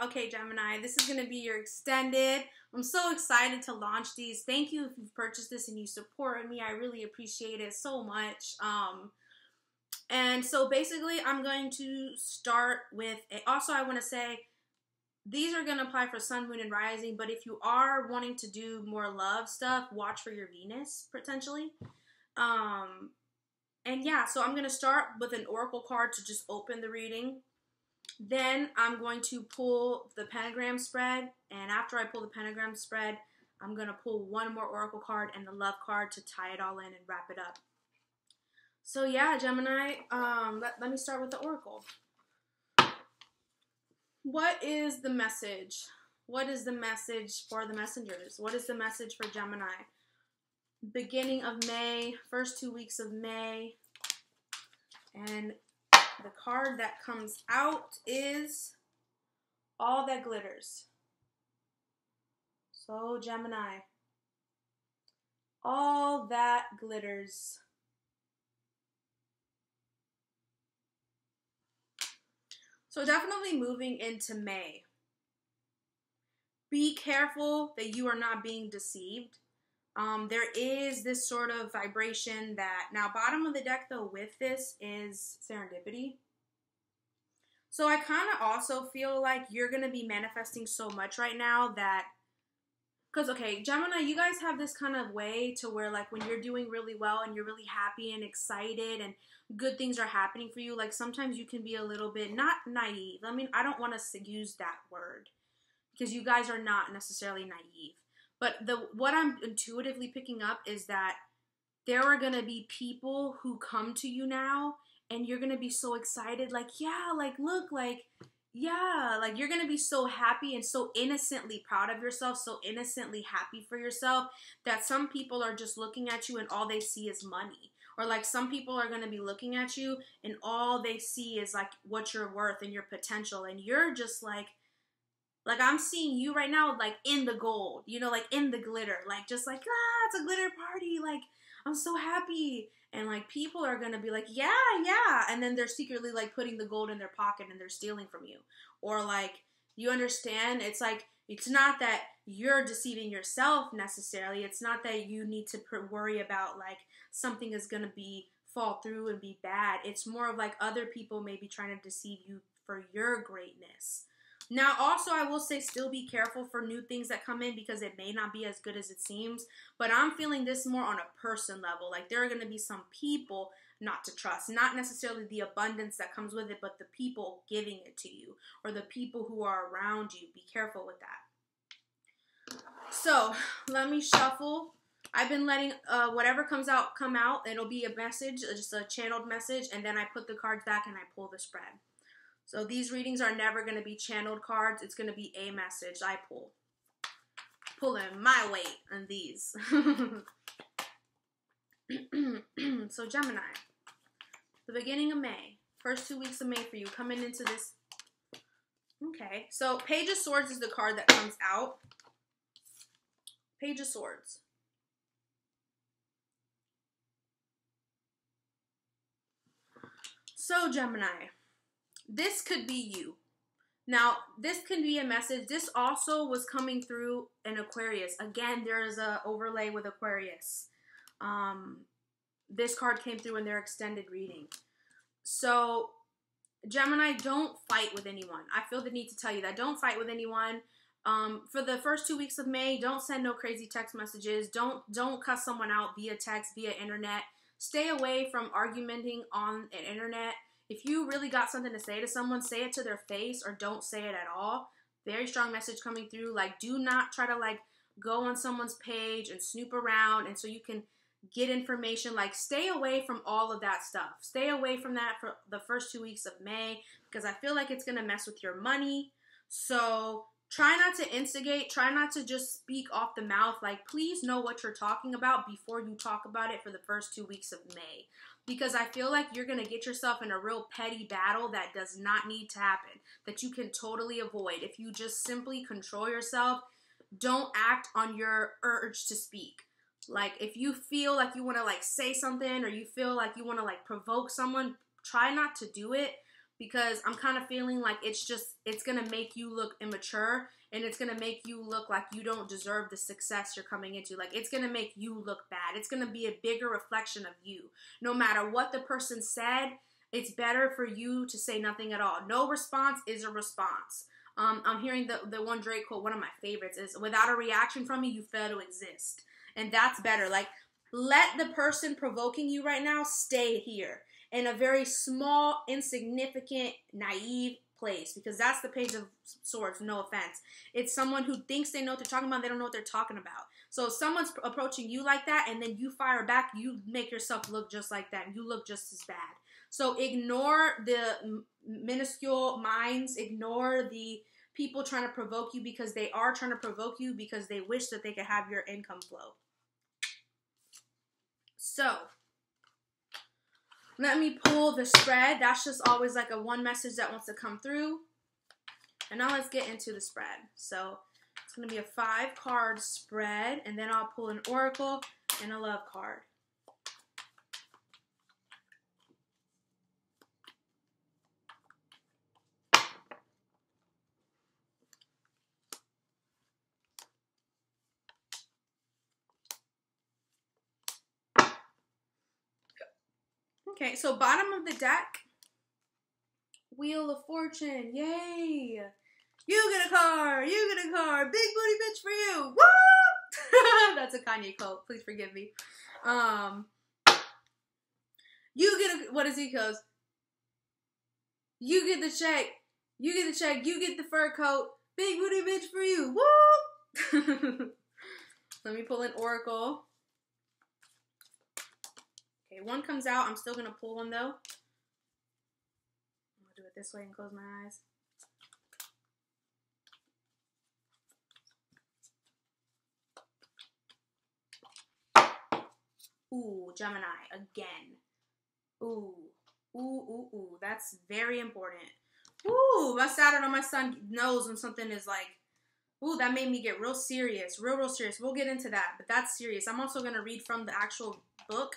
Okay, Gemini, this is going to be your extended. I'm so excited to launch these. Thank you if you've purchased this and you supported me. I really appreciate it so much. And so basically, I'm going to start with, also I want to say, these are going to apply for Sun, Moon, and Rising, but if you are wanting to do more love stuff, watch for your Venus, potentially. And yeah, so I'm going to start with an oracle card to just open the reading. Then I'm going to pull the pentagram spread, and after I pull the pentagram spread, I'm going to pull one more oracle card and the love card to tie it all in and wrap it up. So yeah, Gemini, let me start with the oracle. What is the message? What is the message for the messengers? What is the message for Gemini? Beginning of May, first 2 weeks of May, and the card that comes out is All That Glitters. So, Gemini, all that glitters. So, definitely moving into May. Be careful that you are not being deceived. There is this sort of vibration that, now bottom of the deck though with this is serendipity. So I kind of also feel like you're going to be manifesting so much right now that, because okay, Gemini, you guys have this kind of way to where like when you're doing really well and you're really happy and excited and good things are happening for you, like sometimes you can be a little bit, not naive. I mean, I don't want to use that word because you guys are not necessarily naive. But what I'm intuitively picking up is that there are going to be people who come to you now and you're going to be so excited. Like, yeah, like, look, like, yeah, like you're going to be so happy and so innocently proud of yourself, so innocently happy for yourself that some people are just looking at you and all they see is money. Or like some people are going to be looking at you and all they see is like what you're worth and your potential. And you're just like I'm seeing you right now, like in the gold, you know, like in the glitter, like just like, it's a glitter party. Like, I'm so happy. And like people are going to be like, yeah. And then they're secretly like putting the gold in their pocket and they're stealing from you. Or like, you understand? It's like, it's not that you're deceiving yourself necessarily. It's not that you need to worry about like something is going to fall through and be bad. It's more of like other people may be trying to deceive you for your greatness. Now, also, I will say still be careful for new things that come in because it may not be as good as it seems. But I'm feeling this more on a person level. Like there are going to be some people not to trust. Not necessarily the abundance that comes with it, but the people giving it to you or the people who are around you. Be careful with that. So, let me shuffle. I've been letting whatever comes out come out. It'll be a message, just a channeled message. And then I put the cards back and I pull the spread. So these readings are never going to be channeled cards. It's going to be a message I pull. Pulling my weight on these. So Gemini, the beginning of May, first 2 weeks of May for you, coming into this. Okay, so Page of Swords is the card that comes out. Page of Swords. So Gemini, this could be you. Now, this can be a message. This also was coming through an Aquarius. Again, there's a overlay with Aquarius. This card came through in their extended reading. So, Gemini, don't fight with anyone. I feel the need to tell you that. Don't fight with anyone. For the first 2 weeks of May, don't send no crazy text messages. Don't cuss someone out via text, via internet. Stay away from argumenting on an internet. If you really got something to say to someone, say it to their face or don't say it at all. Very strong message coming through. Like, do not try to, like, go on someone's page and snoop around and so you can get information. Like, stay away from all of that stuff. Stay away from that for the first 2 weeks of May because I feel like it's going to mess with your money. So try not to instigate. Try not to just speak off the mouth. Like, please know what you're talking about before you talk about it for the first 2 weeks of May. Because I feel like you're going to get yourself in a real petty battle that does not need to happen, that you can totally avoid. If you just simply control yourself, don't act on your urge to speak. Like, if you feel like you want to, like, say something or you feel like you want to, like, provoke someone, try not to do it. because I'm kind of feeling like it's going to make you look immature, and it's going to make you look like you don't deserve the success you're coming into. Like, it's going to make you look bad. It's going to be a bigger reflection of you. No matter what the person said, it's better for you to say nothing at all. No response is a response. I'm hearing the one Drake quote, one of my favorites, is, without a reaction from you, you fail to exist. And that's better. Like, let the person provoking you right now stay here in a very small, insignificant, naive place, because that's the Page of Swords, no offense. It's someone who thinks they know what they're talking about, they don't know what they're talking about. So if someone's approaching you like that, and then you fire back, you make yourself look just like that, and you look just as bad. So ignore the minuscule minds, ignore the people trying to provoke you, because they are trying to provoke you because they wish that they could have your income flow. So let me pull the spread. That's just always like a one message that wants to come through. And now let's get into the spread. So it's going to be a 5-card spread, and then I'll pull an oracle and a love card. Okay, so bottom of the deck, Wheel of Fortune, yay! You get a car, big booty bitch for you, woo! That's a Kanye quote, please forgive me. You get a, what is he goes? You get the check, you get the fur coat, big booty bitch for you, woo! Let me pull an oracle. Okay, one comes out. I'm still going to pull one, though. I'm going to do it this way and close my eyes. Ooh, Gemini, again. Ooh, ooh, ooh, ooh. That's very important. Ooh, my Saturn on my Sun knows when something is like, ooh, that made me get real serious. Real serious. We'll get into that, but that's serious. I'm also going to read from the actual book,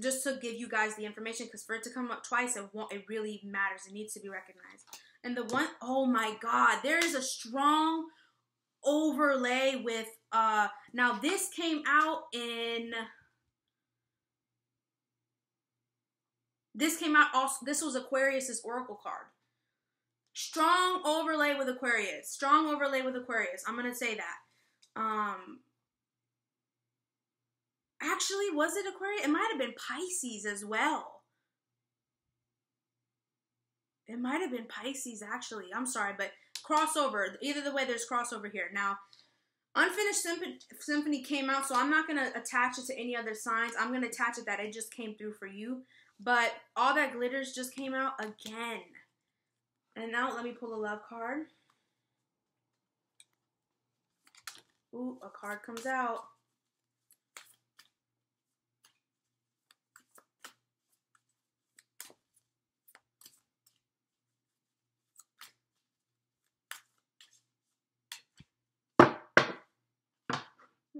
just to give you guys the information, because for it to come up twice, it really matters. It needs to be recognized. And the one, oh my God, there is a strong overlay with, now this came out also, this was Aquarius's oracle card. Strong overlay with Aquarius. Strong overlay with Aquarius. I'm going to say that. Actually, was it Aquarius? It might have been Pisces as well. It might have been Pisces, actually. I'm sorry, but crossover. Either the way, there's crossover here. Now, Unfinished Symphony came out, so I'm not going to attach it to any other signs. I'm going to attach it that it just came through for you. But All That Glitters just came out again. And now let me pull a love card. Ooh, a card comes out.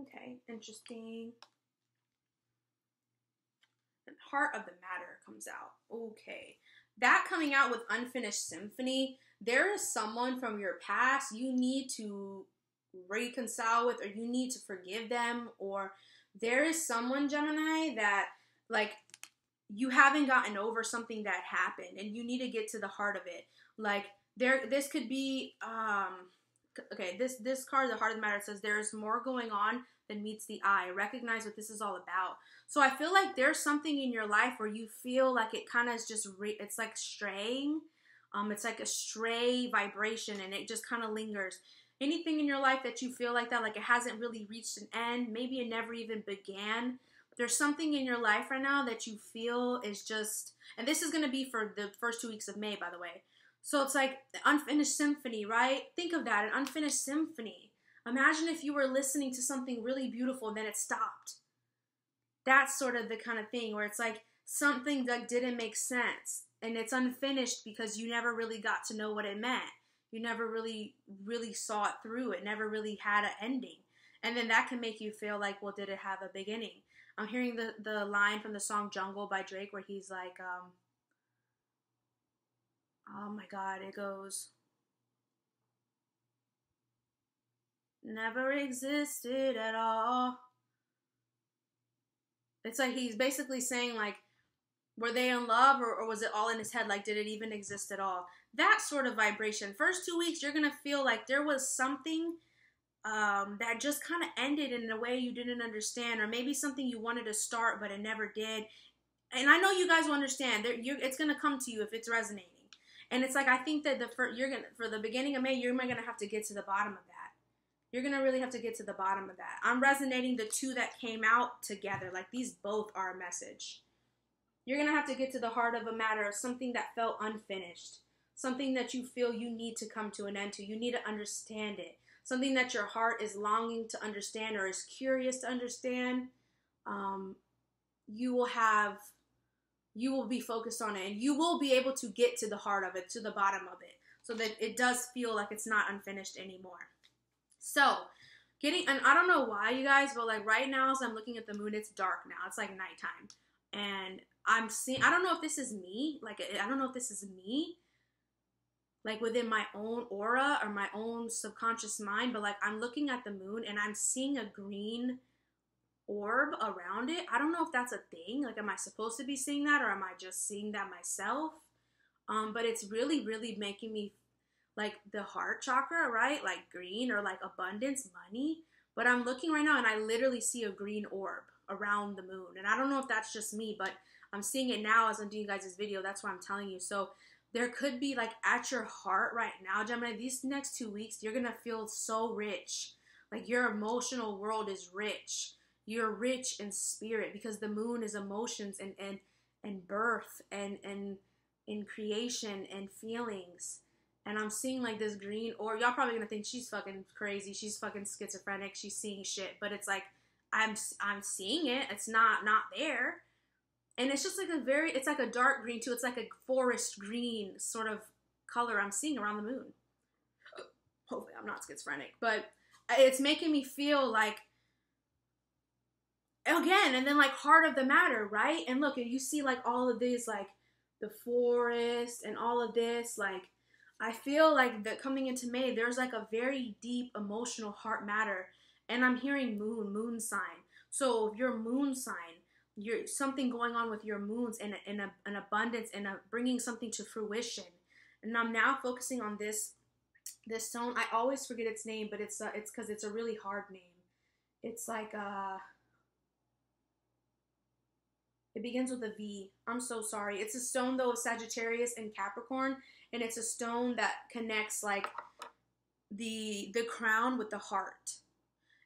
Okay, interesting. And Heart of the Matter comes out. Okay. That coming out with Unfinished Symphony, there is someone from your past you need to reconcile with, or you need to forgive them, or there is someone, Gemini, that, like, you haven't gotten over something that happened, and you need to get to the heart of it. Like, this could be, okay, this card, the Heart of the Matter, says there is more going on than meets the eye. Recognize what this is all about. So I feel like there's something in your life where you feel like it kind of is just, it's like straying. It's like a stray vibration, and it just kind of lingers. Anything in your life that you feel like that, like it hasn't really reached an end, maybe it never even began. There's something in your life right now that you feel is just, and this is going to be for the first 2 weeks of May, by the way. So it's like the Unfinished Symphony, right? Think of that, an unfinished symphony. Imagine if you were listening to something really beautiful and then it stopped. That's sort of the kind of thing where it's like something that didn't make sense, and it's unfinished because you never really got to know what it meant. You never really saw it through. It never really had an ending. And then that can make you feel like, well, did it have a beginning? I'm hearing the line from the song Jungle by Drake where he's like, Oh my God, it goes, never existed at all. It's like he's basically saying, like, were they in love, or was it all in his head? Like, did it even exist at all? That sort of vibration. First 2 weeks, you're going to feel like there was something that just kind of ended in a way you didn't understand, or maybe something you wanted to start, but it never did. And I know you guys will understand. It's going to come to you if it's resonating. And it's like, I think that for the beginning of May, you're going to have to get to the bottom of that. You're going to really have to get to the bottom of that. I'm resonating the two that came out together. Like, these both are a message. You're going to have to get to the heart of a matter of something that felt unfinished. Something that you feel you need to come to an end to. You need to understand it. Something that your heart is longing to understand or is curious to understand. You will be focused on it. And you will be able to get to the heart of it, to the bottom of it. So that it does feel like it's not unfinished anymore. So, and I don't know why, you guys, but like right now as I'm looking at the moon, it's dark now. It's like nighttime. And I'm seeing, I don't know if this is me. Like, I don't know if this is me. Like within my own aura or my own subconscious mind. But like I'm looking at the moon and I'm seeing a green orb around it. I don't know if that's a thing. Like, am I supposed to be seeing that, or am I just seeing that myself? But it's really, really making me like the heart chakra, right? Like green, or like abundance, money. But I'm looking right now and I literally see a green orb around the moon. And I don't know if that's just me, but I'm seeing it now as I'm doing you guys this video. That's why I'm telling you. So there could be like at your heart right now, Gemini, these next 2 weeks, you're going to feel so rich. Like your emotional world is rich. You're rich in spirit because the moon is emotions and birth and in creation and feelings. And I'm seeing like this green, or y'all probably gonna think she's fucking crazy. She's fucking schizophrenic. She's seeing shit, but it's like I'm seeing it. It's not there, and it's just like it's like a dark green too. It's like a forest green sort of color I'm seeing around the moon. Hopefully I'm not schizophrenic, but it's making me feel like, again, and then like heart of the matter, right? And look, you see like all of these, like the forest and all of this, like. I feel like that coming into May, there's like a very deep emotional heart matter. And I'm hearing moon sign. So your moon sign, you're something going on with your moons and an abundance and bringing something to fruition. And I'm now focusing on this stone. I always forget its name, but it's because it's a really hard name. It's like it begins with a V. I'm so sorry. It's a stone though of Sagittarius and Capricorn. And it's a stone that connects like the crown with the heart.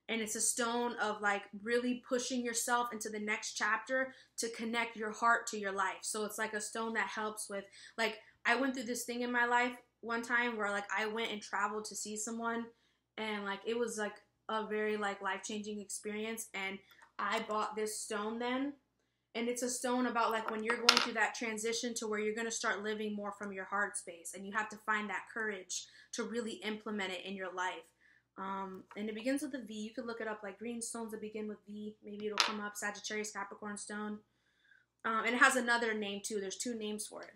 And it's a stone of like really pushing yourself into the next chapter to connect your heart to your life. So it's like a stone that helps with, like, I went through this thing in my life one time where like I went and traveled to see someone, and like it was like a very like life-changing experience. And I bought this stone then. And it's a stone about like when you're going through that transition to where you're going to start living more from your heart space. And you have to find that courage to really implement it in your life. And it begins with a V. You could look it up, like green stones that begin with V. Maybe it'll come up. Sagittarius, Capricorn stone. And it has another name too. There's 2 names for it.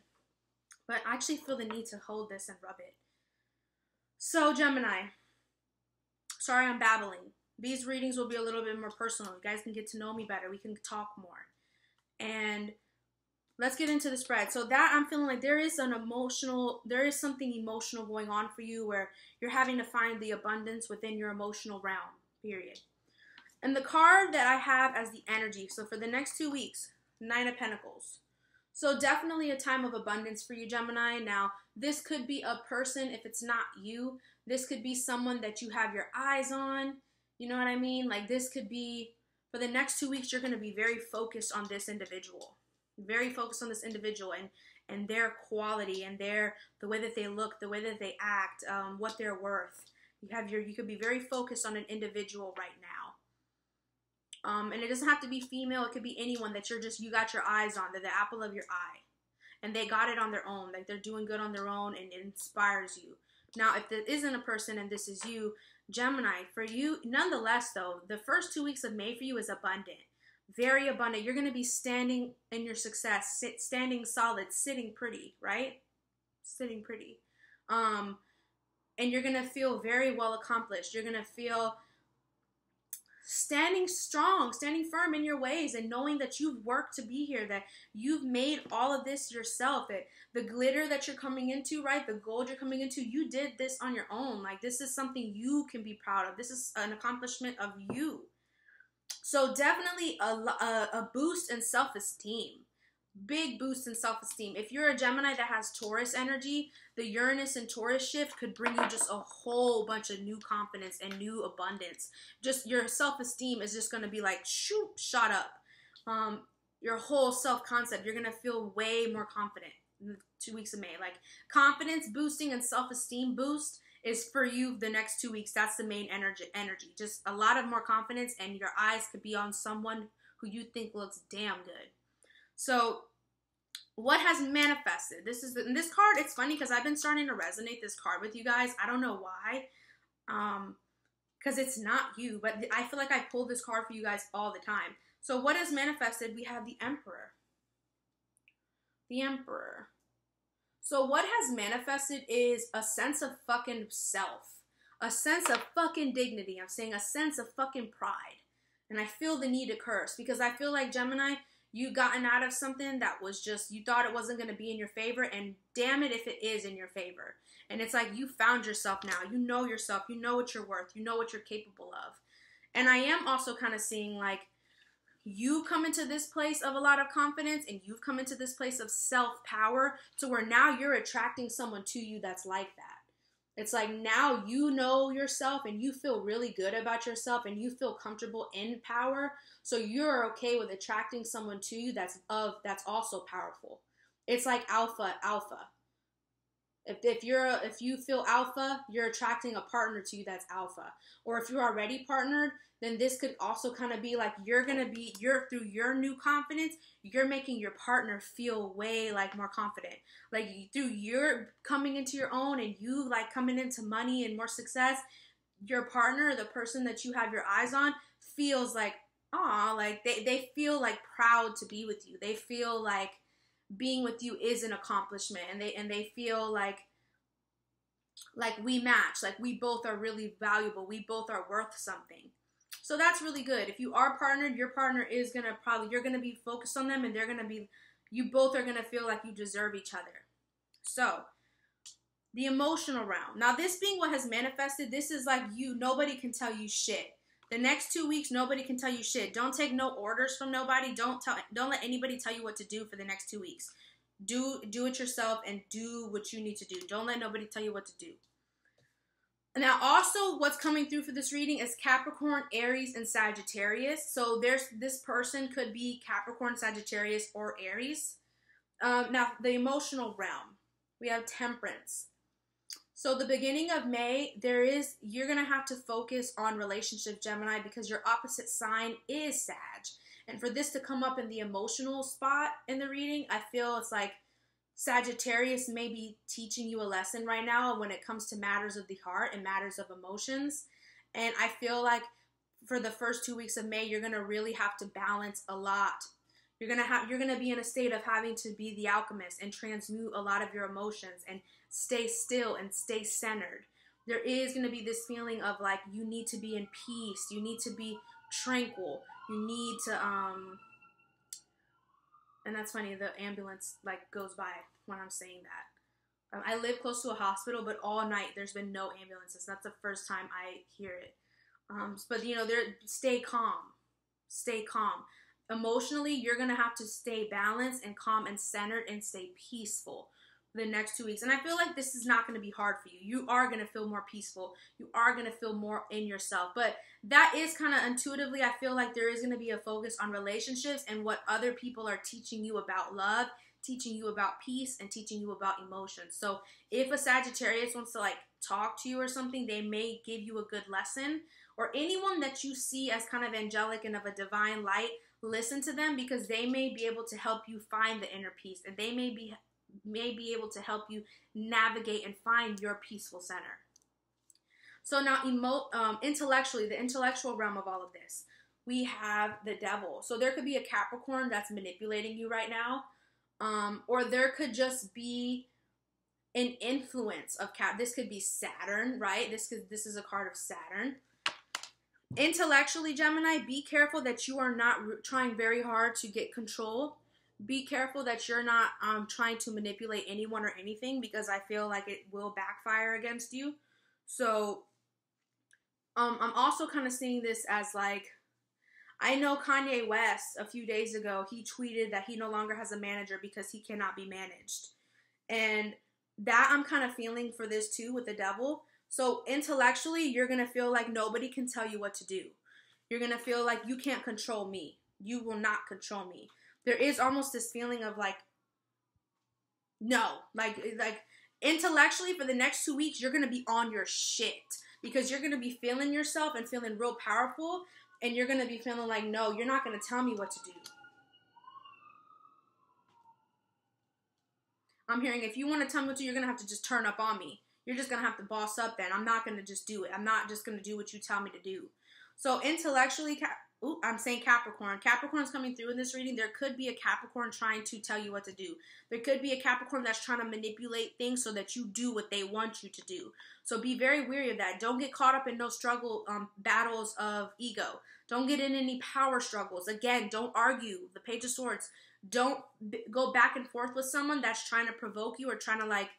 But I actually feel the need to hold this and rub it. So Gemini. Sorry I'm babbling. These readings will be a little bit more personal. You guys can get to know me better. We can talk more. And let's get into the spread. So that I'm feeling like there is something emotional going on for you where you're having to find the abundance within your emotional realm, period. And the card that I have as the energy, so for the next 2 weeks, 9 of Pentacles. So definitely a time of abundance for you, Gemini. Now, this could be a person, if it's not you. This could be someone that you have your eyes on. You know what I mean? Like this could be, for the next 2 weeks, you're going to be very focused on this individual. Very focused on this individual and their quality and the way that they look, the way that they act, what they're worth. You could be very focused on an individual right now. And it doesn't have to be female. It could be anyone that you got your eyes on. They're the apple of your eye. And they got it on their own. Like they're doing good on their own and it inspires you. Now, if there isn't a person and this is you, Gemini, for you, nonetheless, though, the first 2 weeks of May for you is abundant. Very abundant. You're going to be standing in your success, standing solid, sitting pretty, right? sitting pretty. And you're going to feel very well accomplished. You're going to feel standing strong, standing firm in your ways, and knowing that you've worked to be here, that you've made all of this yourself, that the glitter that you're coming into, right, the gold you're coming into, you did this on your own. Like, this is something you can be proud of. This is an accomplishment of you. So definitely a boost in self-esteem. Big boost in self-esteem. If you're a Gemini that has Taurus energy, the Uranus and Taurus shift could bring you just a whole bunch of new confidence and new abundance. Just your self-esteem is just going to be like, shoot, shot up. Your whole self-concept, you're going to feel way more confident in the 2 weeks of May. Like, confidence boosting and self-esteem boost is for you the next 2 weeks. That's the main energy. Just a lot of more confidence, and your eyes could be on someone who you think looks damn good. So what has manifested? In this card, it's funny because I've been starting to resonate this card with you guys. I don't know why. Because it's not you, but I feel like I pull this card for you guys all the time. So what has manifested? We have the Emperor. The Emperor. So what has manifested is a sense of fucking self. A sense of fucking dignity. I'm saying a sense of fucking pride. And I feel the need to curse because I feel like, Gemini, you gotten out of something that was just, you thought it wasn't going to be in your favor, and damn it if it is in your favor. And it's like you found yourself now. You know yourself. You know what you're worth. You know what you're capable of. And I am also kind of seeing like you come into this place of a lot of confidence, and you've come into this place of self-power to where now you're attracting someone to you that's like that. It's like now you know yourself and you feel really good about yourself and you feel comfortable in power. So you're okay with attracting someone to you that's also powerful. It's like alpha. If you feel alpha, you're attracting a partner to you that's alpha. Or if you're already partnered, then this could also kind of be like you're through your new confidence, you're making your partner feel way like more confident. Like through your coming into your own and you like coming into money and more success, your partner, the person that you have your eyes on, feels like, like they feel like proud to be with you. They feel like being with you is an accomplishment, and they feel like we match, like we both are really valuable, we both are worth something. So that's really good. If you are partnered, your partner is you're gonna be focused on them, and you both are gonna feel like you deserve each other. So the emotional realm. Now this being what has manifested, this is like nobody can tell you shit. The next 2 weeks, nobody can tell you shit. Don't take no orders from nobody. Don't let anybody tell you what to do for the next 2 weeks. Do it yourself and do what you need to do. Don't let nobody tell you what to do. Now, also, what's coming through for this reading is Capricorn, Aries, and Sagittarius. So this person could be Capricorn, Sagittarius, or Aries. Now, the emotional realm, we have Temperance. So the beginning of May, you're going to have to focus on relationships, Gemini, because your opposite sign is Sag. And for this to come up in the emotional spot in the reading, I feel it's like Sagittarius may be teaching you a lesson right now when it comes to matters of the heart and matters of emotions. And I feel like for the first 2 weeks of May, you're going to really have to balance a lot. You're going to be in a state of having to be the alchemist and transmute a lot of your emotions and stay still and stay centered. There is going to be this feeling of like you need to be in peace. You need to be tranquil. You need to and that's funny, the ambulance like goes by when I'm saying that. I live close to a hospital, but all night there's been no ambulances. That's the first time I hear it. But stay calm. Stay calm. Emotionally, you're going to have to stay balanced and calm and centered and stay peaceful for the next 2 weeks. And I feel like this is not going to be hard for you. You are going to feel more peaceful. You are going to feel more in yourself. But that is kind of intuitively, I feel like there is going to be a focus on relationships and what other people are teaching you about love, teaching you about peace, and teaching you about emotions. So if a Sagittarius wants to like talk to you or something, they may give you a good lesson. Or anyone that you see as kind of angelic and of a divine light, listen to them because they may be able to help you find the inner peace, and they may be able to help you navigate and find your peaceful center. So now intellectually, the intellectual realm of all of this, we have the Devil. So there could be a Capricorn that's manipulating you right now, or there could just be an influence of this could be Saturn, right? This is a card of Saturn. Intellectually, Gemini, be careful that you are not trying very hard to get control. Be careful that you're not trying to manipulate anyone or anything, because I feel like it will backfire against you. So I'm also kind of seeing this as like, I know Kanye West a few days ago, he tweeted that he no longer has a manager because he cannot be managed. And that I'm kind of feeling for this too with the devil. So intellectually, you're going to feel like nobody can tell you what to do. You're going to feel like you can't control me. You will not control me. There is almost this feeling of like, no, like intellectually for the next 2 weeks, you're going to be on your shit because you're going to be feeling yourself and feeling real powerful. And you're going to be feeling like, no, you're not going to tell me what to do. I'm hearing if you want to tell me what to do, you're going to have to just turn up on me. You're just going to have to boss up then. I'm not going to just do it. I'm not just going to do what you tell me to do. So intellectually, I'm saying Capricorn. Capricorn's coming through in this reading. There could be a Capricorn trying to tell you what to do. There could be a Capricorn that's trying to manipulate things so that you do what they want you to do. So be very wary of that. Don't get caught up in no struggle, battles of ego. Don't get in any power struggles. Again, don't argue. The Page of Swords. Don't go back and forth with someone that's trying to provoke you or trying to like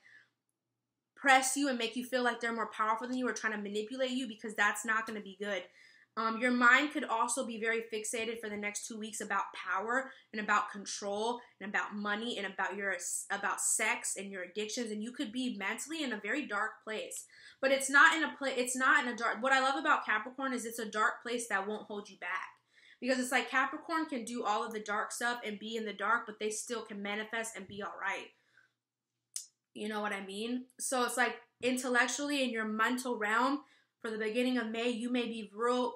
press you and make you feel like they're more powerful than you or trying to manipulate you, because that's not going to be good. Your mind could also be very fixated for the next 2 weeks about power and about control and about money and about sex and your addictions, and you could be mentally in a very dark place. But it's not in a dark. What I love about Capricorn is it's a dark place that won't hold you back. Because it's like Capricorn can do all of the dark stuff and be in the dark, but they still can manifest and be all right. You know what I mean? So it's like intellectually in your mental realm, for the beginning of May, you may be real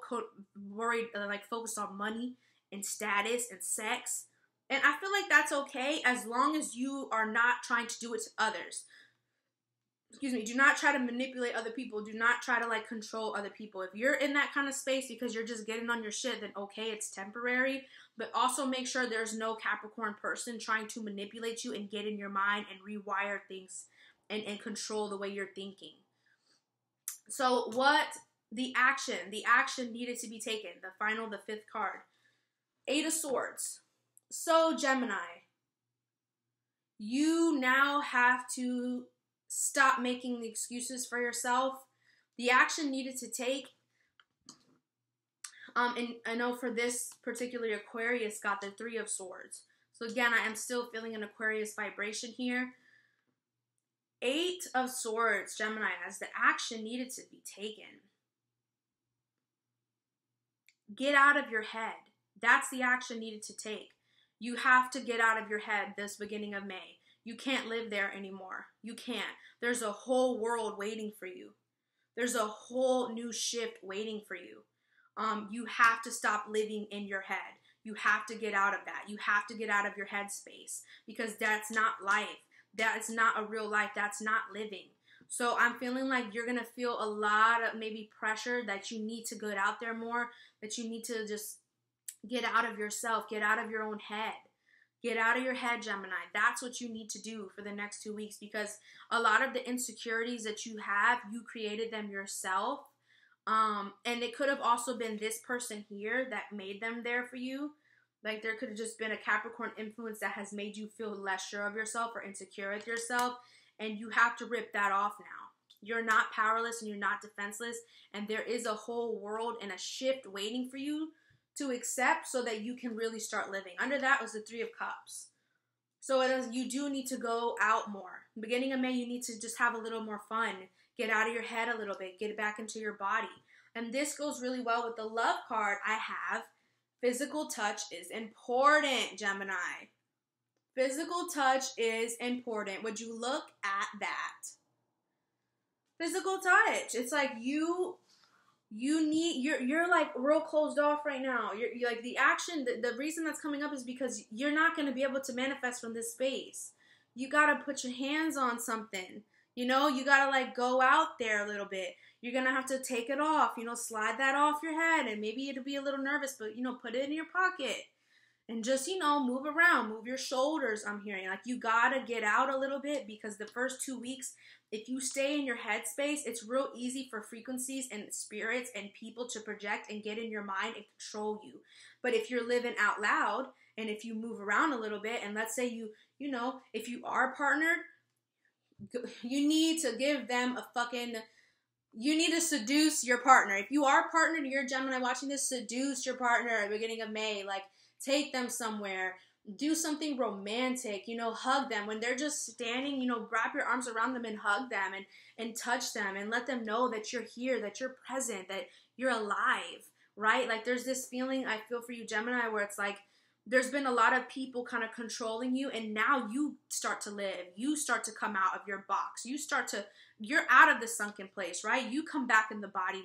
worried, like focused on money and status and sex. And I feel like that's okay as long as you are not trying to do it to others. Excuse me, do not try to manipulate other people. Do not try to like control other people. If you're in that kind of space because you're just getting on your shit, then okay, it's temporary. But also make sure there's no Capricorn person trying to manipulate you and get in your mind and rewire things and control the way you're thinking. So what the action needed to be taken, the fifth card, 8 of Swords. So Gemini, you now have to stop making the excuses for yourself. The action needed to take, and I know for this particular Aquarius got the 3 of Swords. So again, I am still feeling an Aquarius vibration here. 8 of Swords, Gemini, as the action needed to be taken. Get out of your head. That's the action needed to take. You have to get out of your head this beginning of May. You can't live there anymore. You can't. There's a whole world waiting for you. There's a whole new shift waiting for you. You have to stop living in your head. You have to get out of that. You have to get out of your head space, because that's not life. That is not a real life. That's not living. So I'm feeling like you're going to feel a lot of maybe pressure that you need to get out there more, that you need to just get out of yourself, get out of your own head. Get out of your head, Gemini. That's what you need to do for the next 2 weeks, because a lot of the insecurities that you have, you created them yourself. And it could have also been this person here that made them there for you. Like there could have just been a Capricorn influence that has made you feel less sure of yourself or insecure with yourself. And you have to rip that off now. You're not powerless and you're not defenseless. And there is a whole world and a shift waiting for you to accept so that you can really start living. Under that was the 3 of Cups. So you do need to go out more. Beginning of May, you need to just have a little more fun. Get out of your head a little bit. Get back into your body. And this goes really well with the Love card I have. Physical touch is important, Gemini. Physical touch is important. Would you look at that? Physical touch. It's like you're like real closed off right now. You're like the action, the reason that's coming up is because you're not going to be able to manifest from this space. You got to put your hands on something. You know, you got to like go out there a little bit. You're going to have to take it off, slide that off your head, and maybe it'll be a little nervous, but put it in your pocket. And just, you know, move around, move your shoulders. I'm hearing like you gotta get out a little bit, because the first 2 weeks, if you stay in your headspace, it's real easy for frequencies and spirits and people to project and get in your mind and control you. But if you're living out loud, and if you move around a little bit, and let's say you know, if you are partnered, you need to give them a fucking, you need to seduce your partner. If you are partnered, you're a Gemini watching this, seduce your partner at the beginning of May. Like, take them somewhere. Do something romantic, you know, hug them. When they're just standing, you know, wrap your arms around them and hug them and touch them and let them know that you're here, that you're present, that you're alive, right? Like, there's this feeling I feel for you, Gemini, where it's like, there's been a lot of people kind of controlling you, and now you start to live. You start to come out of your box. You're out of the sunken place, right? You come back in the body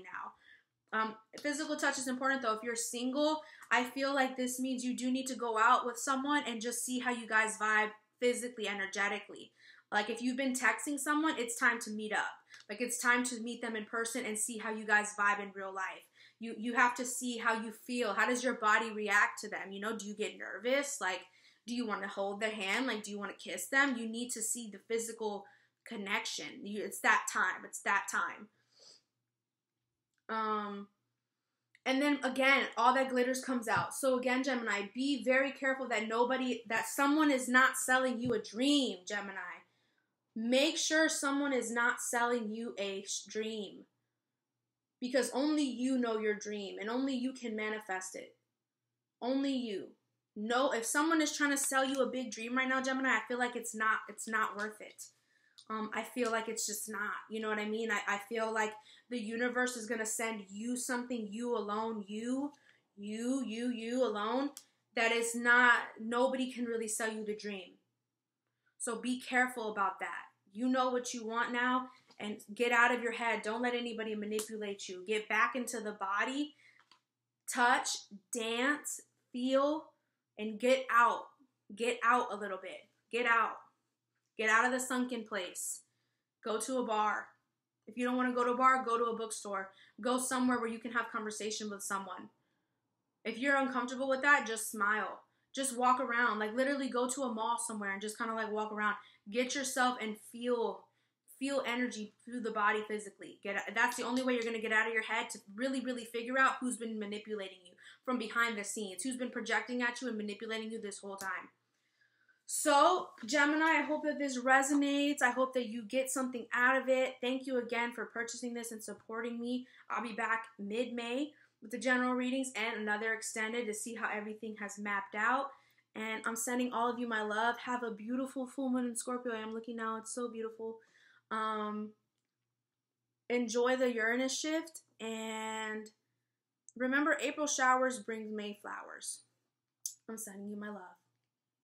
now. Physical touch is important, though. If you're single, I feel like this means you do need to go out with someone and just see how you guys vibe physically, energetically. Like, if you've been texting someone, it's time to meet up. Like, it's time to meet them in person and see how you guys vibe in real life. You have to see how you feel. How does your body react to them? You know, do you get nervous? Like, do you want to hold their hand? Like, do you want to kiss them? You need to see the physical connection. It's that time. It's that time. And then again, all that glitters comes out. So again, Gemini, be very careful that someone is not selling you a dream, Gemini. Make sure someone is not selling you a dream. Because only you know your dream, and only you can manifest it. Only you. No, if someone is trying to sell you a big dream right now, Gemini, I feel like it's not worth it. I feel like it's just not. You know what I mean? I feel like the universe is going to send you something, you alone, you alone, that is not, nobody can really sell you the dream. So be careful about that. You know what you want now, and get out of your head. Don't let anybody manipulate you. Get back into the body, touch, dance, feel, and get out. Get out a little bit. Get out. Get out of the sunken place. Go to a bar. If you don't want to go to a bar, go to a bookstore. Go somewhere where you can have conversation with someone. If you're uncomfortable with that, just smile. Just walk around. Like, literally go to a mall somewhere and just kind of like walk around. Get yourself and feel energy through the body physically. That's the only way you're going to get out of your head, to really, really figure out who's been manipulating you from behind the scenes, who's been projecting at you and manipulating you this whole time. So, Gemini, I hope that this resonates. I hope that you get something out of it. Thank you again for purchasing this and supporting me. I'll be back mid-May with the general readings and another extended to see how everything has mapped out. And I'm sending all of you my love. Have a beautiful full moon in Scorpio. I'm looking now. It's so beautiful. Enjoy the Uranus shift. And remember, April showers bring May flowers. I'm sending you my love.